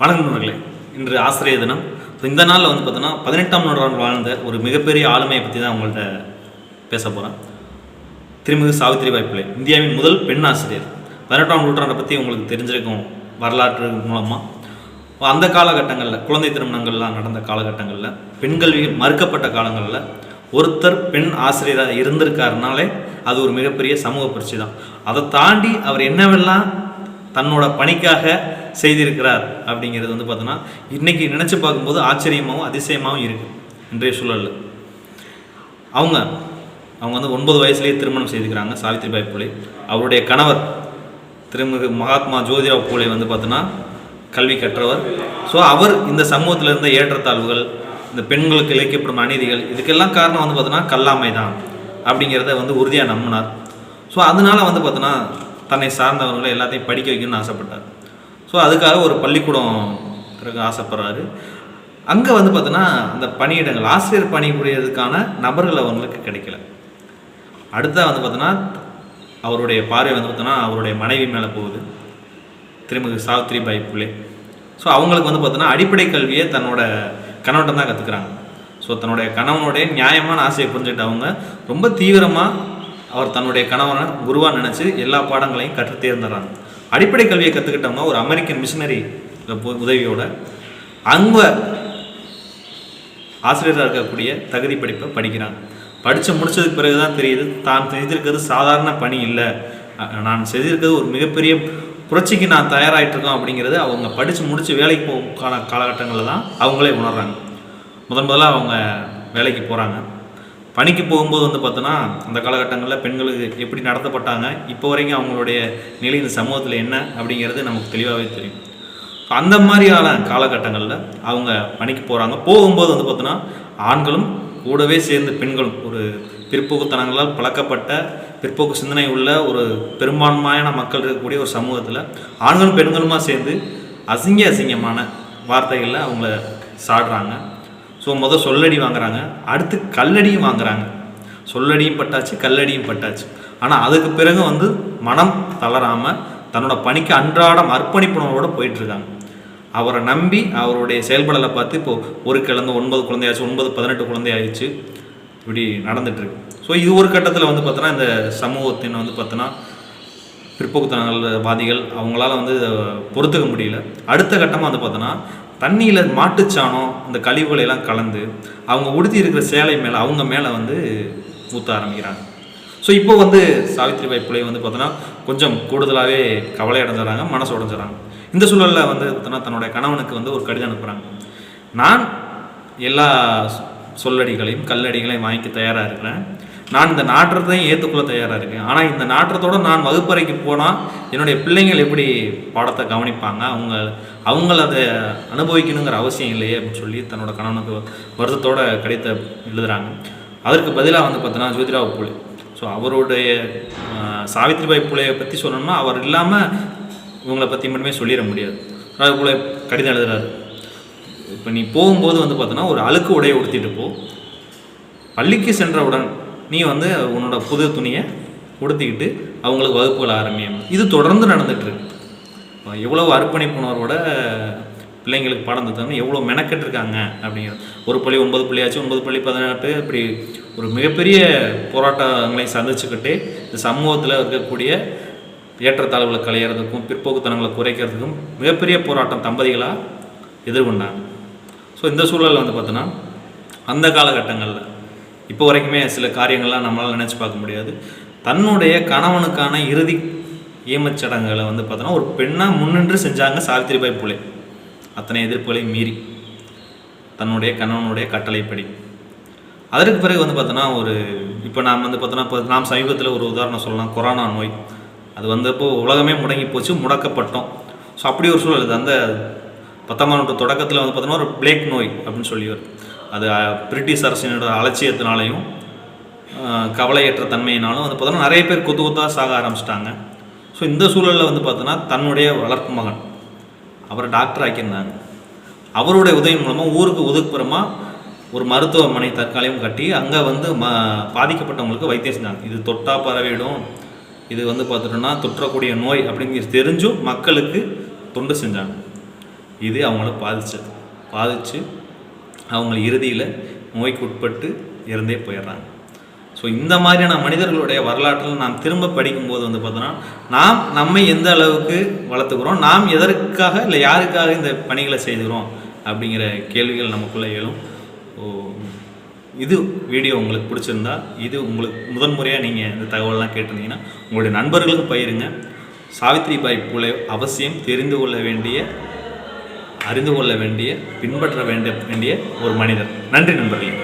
வணக்கம் நண்பர்களே. இன்று ஆசிரியர் தினம். இந்த நாளில் பார்த்தோன்னா 18ஆம் நூற்றாண்டு வாழ்ந்த ஒரு மிகப்பெரிய ஆளுமையை பற்றி தான் உங்கள்கிட்ட பேச போகிறேன். திருமிகு சாவித்திரிபாய் புலே, இந்தியாவின் முதல் பெண் ஆசிரியர். 18ஆம் நூற்றாண்டை பற்றி உங்களுக்கு தெரிஞ்சிருக்கும் வரலாற்று மூலமாக. அந்த காலகட்டங்களில் குழந்தை திருமணங்கள்லாம் நடந்த காலகட்டங்களில், பெண்கல்வி மறுக்கப்பட்ட காலங்களில் ஒருத்தர் பெண் ஆசிரியராக இருந்திருக்காருனாலே அது ஒரு மிகப்பெரிய சமூக புரட்சி தான். அதை தாண்டி அவர் என்னவெல்லாம் தன்னோட பணிக்காக செய்திருக்கிறார் அப்படிங்கிறது பார்த்தோன்னா இன்றைக்கி நினச்சி பார்க்கும்போது ஆச்சரியமாகவும் அதிசயமாகவும் இருக்குது. இன்றைய சூழலில் அவங்க 9 வயசுலேயே திருமணம் செய்துக்கிறாங்க. சாவித்திரிபாய் புலே அவருடைய கணவர் திருமிகு மகாத்மா ஜோதிராவ் பூலே பார்த்தோன்னா கல்வி கற்றவர். ஸோ அவர் இந்த சமூகத்தில் இருந்த ஏற்றத்தாழ்வுகள், இந்த பெண்களுக்கு இழைக்கப்படும் அநீதிகள், இதுக்கெல்லாம் காரணம் பார்த்தோன்னா கல்லாமை தான் அப்படிங்கிறத உறுதியாக நம்பினார். ஸோ அதனால் பார்த்தோன்னா தன்னை சார்ந்தவர்களை எல்லாத்தையும் படிக்க வைக்கணும்னு ஆசைப்பட்டார். ஸோ அதுக்காக ஒரு பள்ளிக்கூடம் ஆசைப்படுறாரு. அங்கே பார்த்தோன்னா அந்த பணியிடங்கள், ஆசிரியர் பணிபுரியறதுக்கான நபர்கள் அவங்களுக்கு கிடைக்கல. அடுத்த பார்த்தோன்னா அவருடைய பார்வை பார்த்தோன்னா அவருடைய மனைவி மேலே போகுது, திருமிகு சாவித்திரிபாய் புலே. ஸோ அவங்களுக்கு பார்த்தோன்னா அடிப்படை கல்வியை தன்னோட கணவன் தான் கற்றுக்குறாங்க. ஸோ தன்னுடைய கணவனுடைய நியாயமான ஆசையை புரிஞ்சுக்கிட்டு அவங்க ரொம்ப தீவிரமாக அவர் தன்னுடைய கணவனை குருவாக நினச்சி எல்லா பாடங்களையும் கற்று தேர்ந்துடுறாங்க. அடிப்படை கல்வியை கற்றுக்கிட்டவங்க ஒரு அமெரிக்கன் மிஷினரி உதவியோட அங்கே ஆசிரியராக இருக்கக்கூடிய தகுதி படிப்பை படிக்கிறாங்க. படித்து முடித்ததுக்கு பிறகு தான் தெரியுது தான் செய்திருக்கிறது சாதாரண பணி இல்லை, நான் செய்திருக்கிறது ஒரு மிகப்பெரிய புரட்சிக்கு நான் தயாராகிட்டுருக்கோம் அப்படிங்கிறது அவங்க படித்து முடித்து வேலைக்கு போகான காலகட்டங்களில் தான் அவங்களே உணர்றாங்க. முதல்ல அவங்க வேலைக்கு போகிறாங்க. பணிக்கு போகும்போது பார்த்தோன்னா அந்த காலகட்டங்களில் பெண்களுக்கு எப்படி நடத்தப்பட்டாங்க, இப்போ வரைக்கும் அவங்களுடைய நிலை இந்த சமூகத்தில் என்ன அப்படிங்கிறது நமக்கு தெளிவாகவே தெரியும். அந்த மாதிரியான காலகட்டங்களில் அவங்க பணிக்கு போகிறாங்க. போகும்போது பார்த்தோன்னா ஆண்களும் கூடவே சேர்ந்து பெண்களும் ஒரு பிற்போக்குத்தனங்களால் பழக்கப்பட்ட பிற்போக்கு சிந்தனை உள்ள ஒரு பெரும்பான்மையான மக்கள் இருக்கக்கூடிய ஒரு சமூகத்தில் ஆண்களும் பெண்களுமா சேர்ந்து அசிங்கமான வார்த்தைகளில் அவங்கள சாடுறாங்க. ஸோ சொல்லடி வாங்குறாங்க, அடுத்து கல்லடியும் வாங்குறாங்க. சொல்லடியும் பட்டாச்சு, கல்லடியும் பட்டாச்சு. ஆனால் அதுக்கு பிறகு மனம் தளராமல் தன்னோட பணிக்கு அன்றாடம் அர்ப்பணிப்புணர்வோடு போயிட்டுருக்காங்க. அவரை நம்பி அவருடைய செயல்படலை பார்த்து இப்போது ஒரு கிழந்த 9 குழந்தையாச்சு, 18 குழந்தையாயிடுச்சு, இப்படி நடந்துகிட்ருக்கு. ஸோ இது ஒரு கட்டத்தில் பார்த்தோன்னா இந்த சமூகத்தின் பார்த்தோன்னா பிற்போக்குத்தனவாதிகள் அவங்களால பொறுத்துக்க முடியல. அடுத்த கட்டமாக பார்த்தோன்னா தண்ணியில் மாட்டுச்சாணம் இந்த கழிவுகளையெல்லாம் கலந்து அவங்க உடுத்தி இருக்கிற சேலை மேலே அவங்க மேலே ஊற்ற ஆரம்பிக்கிறாங்க. ஸோ இப்போ சாவித்திரிபாய் புலே பார்த்தோன்னா கொஞ்சம் கூடுதலாகவே கவலை அடைஞ்சிடறாங்க, மனசு உடைஞ்சிடறாங்க. இந்த சூழலில் பார்த்தோன்னா தன்னுடைய கணவனுக்கு ஒரு கடிதம் அனுப்புகிறாங்க. நான் எல்லா சொல்லடிகளையும் கல்லடிகளையும் வாங்கிக்க தயாராக இருக்கிறேன், நான் இந்த நாற்றத்தையும் ஏற்றுக்கொள்ள தயாராக இருக்கேன். ஆனால் இந்த நாற்றத்தோடு நான் வகுப்பறைக்கு போனால் என்னுடைய பிள்ளைங்கள் எப்படி பாடத்தை கவனிப்பாங்க, அவங்கள அதை அனுபவிக்கணுங்கிற அவசியம் இல்லையே அப்படின்னு சொல்லி தன்னோட கணவனுக்கு வருத்தத்தோட கடிதத்தை எழுதுகிறாங்க. அதற்கு பதிலாக பார்த்தோன்னா ஜோதிராவ் பூலே. ஸோ அவருடைய சாவித்திரிபாய் புலேயை பற்றி சொல்லணும்னா அவர் இல்லாமல் இவங்களை பற்றி மட்டுமே சொல்லிட முடியாது. ஜோதிராவ் பூலே கடிதம் எழுதுகிறாரு. இப்போ நீ போகும்போது பார்த்தோன்னா ஒரு அழுக்கு உடையை உடுத்திட்டு போ, பள்ளிக்கு சென்றவுடன் நீ உன்னோட புது துணியை உடுத்திக்கிட்டு அவங்களுக்கு வகுப்புகள் ஆரம்பியும். இது தொடர்ந்து நடந்துகிட்ருக்கு. எவ்வளோ அர்ப்பணிப்புணர்வோட பிள்ளைங்களுக்கு பாடம் தந்தாங்க, எவ்வளோ மெனக்கெட்டுருக்காங்க அப்படிங்கிறது. ஒரு பள்ளி 9 பள்ளியாச்சு, 9 பள்ளி 18, இப்படி ஒரு மிகப்பெரிய போராட்டங்களை சந்திச்சுக்கிட்டு இந்த சமூகத்தில் இருக்கக்கூடிய ஏற்றத்தாழ்வுகளை களையிறதுக்கும் பிற்போக்குத்தனங்களை குறைக்கிறதுக்கும் மிகப்பெரிய போராட்டம் தம்பதிகளாக எதிர்கொண்டாங்க. ஸோ இந்த சூழலில் பார்த்தோன்னா அந்த காலகட்டங்களில் இப்போ வரைக்குமே சில காரியங்கள்லாம் நம்மளால் நினச்சி பார்க்க முடியாது. தன்னுடைய கணவனுக்கான இறுதி ஈமச்சடங்குகளை பார்த்தோன்னா ஒரு பெண்ணாக முன்னின்று செஞ்சாங்க சாவித்திரிபாய் புலே. அத்தனை எதிர்ப்புகளை மீறி தன்னுடைய கணவனுடைய கட்டளைப்படி. அதற்கு பிறகு பார்த்தோன்னா இப்போ நாம் பார்த்தோன்னா இப்போ நாம் சமீபத்தில் ஒரு உதாரணம் சொல்லலாம், கொரோனா நோய். அது இப்போது உலகமே முடங்கி போச்சு, முடக்கப்பட்டோம். ஸோ அப்படி ஒரு சூழல். இது அந்த 10ஆம் நூற்றாண்டு தொடக்கத்தில் பார்த்தோன்னா ஒரு பிளேக் நோய் அப்படின்னு சொல்லி வரும். அது பிரிட்டிஷ் அரசினோட அலட்சியத்தினாலையும் கவலையற்ற தன்மையினாலும் பார்த்தோன்னா நிறைய பேர் கொத்தாக சாக ஆரம்பிச்சிட்டாங்க. ஸோ இந்த சூழலில் பார்த்தோன்னா தன்னுடைய வளர்ப்பு மகன் அவரை டாக்டர் ஆக்கியிருந்தாங்க. அவருடைய உதவி மூலமாக ஊருக்கு ஒதுக்குப்புறமாக ஒரு மருத்துவமனை தற்காலிகம் கட்டி அங்கே பாதிக்கப்பட்டவங்களுக்கு வைத்தியம் செஞ்சாங்க. இது தொட்டா பரவிடும், இது பார்த்துட்டோன்னா தொற்றக்கூடிய நோய் அப்படிங்கிறது தெரிஞ்சும் மக்களுக்கு தொண்டு செஞ்சாங்க. இது அவங்கள பாதித்து அவங்க இறுதியில் நோய்க்கு உட்பட்டு இறந்தே போயிடுறாங்க. ஸோ இந்த மாதிரியான மனிதர்களுடைய வரலாற்றில் நாம் திரும்ப படிக்கும்போது வந்து பார்த்தோன்னா நாம் நம்மை எந்த அளவுக்கு வளர்த்துக்கிறோம், நாம் எதற்காக இல்லை யாருக்காக இந்த பணிகளை செய்துக்கிறோம் அப்படிங்கிற கேள்விகள் நமக்குள்ளே எழும். இது வீடியோ உங்களுக்கு பிடிச்சிருந்தா, இது உங்களுக்கு முதன்முறையாக நீங்கள் இந்த தகவலெலாம் கேட்டிருந்தீங்கன்னா உங்களுடைய நண்பர்களுக்கு பகிருங்க. சாவித்ரிபாய் பூலே அவசியம் தெரிந்து கொள்ள வேண்டிய, அறிந்து கொள்ள வேண்டிய, பின்பற்ற வேண்டிய ஒரு மனிதர். நன்றி நண்பர்களே.